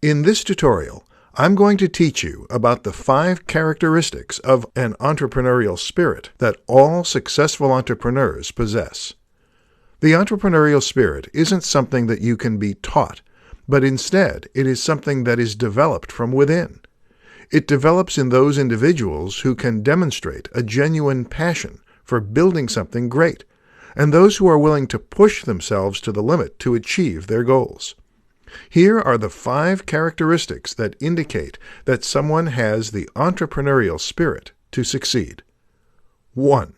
In this tutorial, I'm going to teach you about the 5 characteristics of an entrepreneurial spirit that all successful entrepreneurs possess. The entrepreneurial spirit isn't something that you can be taught, but instead it is something that is developed from within. It develops in those individuals who can demonstrate a genuine passion for building something great, and those who are willing to push themselves to the limit to achieve their goals. Here are the 5 characteristics that indicate that someone has the entrepreneurial spirit to succeed. 1.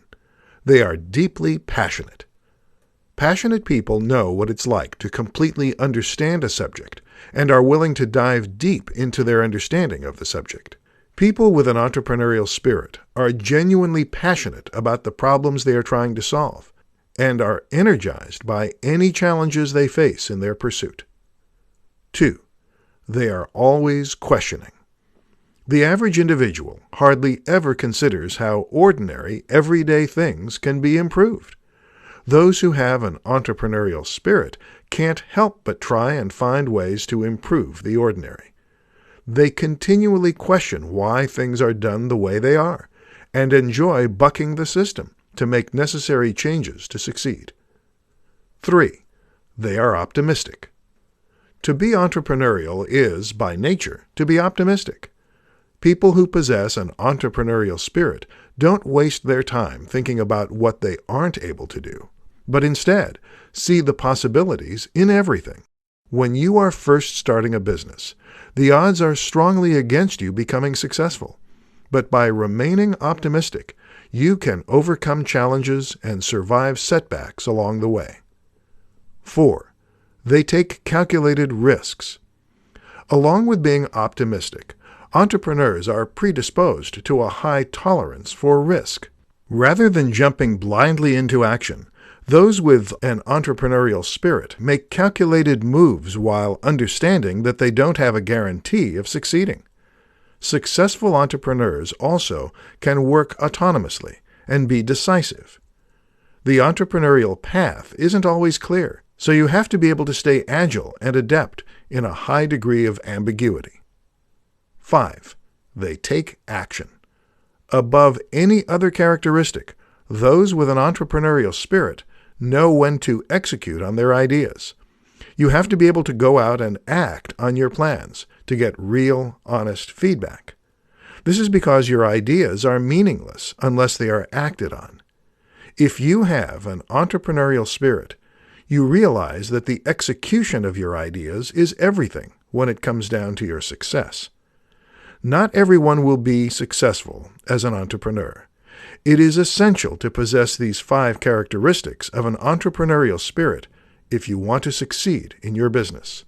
They are deeply passionate. Passionate people know what it's like to completely understand a subject and are willing to dive deep into their understanding of the subject. People with an entrepreneurial spirit are genuinely passionate about the problems they are trying to solve and are energized by any challenges they face in their pursuit. 2. They are always questioning. The average individual hardly ever considers how ordinary, everyday things can be improved. Those who have an entrepreneurial spirit can't help but try and find ways to improve the ordinary. They continually question why things are done the way they are, and enjoy bucking the system to make necessary changes to succeed. 3. They are optimistic. To be entrepreneurial is, by nature, to be optimistic. People who possess an entrepreneurial spirit don't waste their time thinking about what they aren't able to do, but instead see the possibilities in everything. When you are first starting a business, the odds are strongly against you becoming successful, but by remaining optimistic, you can overcome challenges and survive setbacks along the way. 4. They take calculated risks. Along with being optimistic, entrepreneurs are predisposed to a high tolerance for risk. Rather than jumping blindly into action, those with an entrepreneurial spirit make calculated moves while understanding that they don't have a guarantee of succeeding. Successful entrepreneurs also can work autonomously and be decisive. The entrepreneurial path isn't always clear, so you have to be able to stay agile and adept in a high degree of ambiguity. 5. They take action. Above any other characteristic, those with an entrepreneurial spirit know when to execute on their ideas. You have to be able to go out and act on your plans to get real, honest feedback. This is because your ideas are meaningless unless they are acted on. If you have an entrepreneurial spirit, you realize that the execution of your ideas is everything when it comes down to your success. Not everyone will be successful as an entrepreneur. It is essential to possess these 5 characteristics of an entrepreneurial spirit if you want to succeed in your business.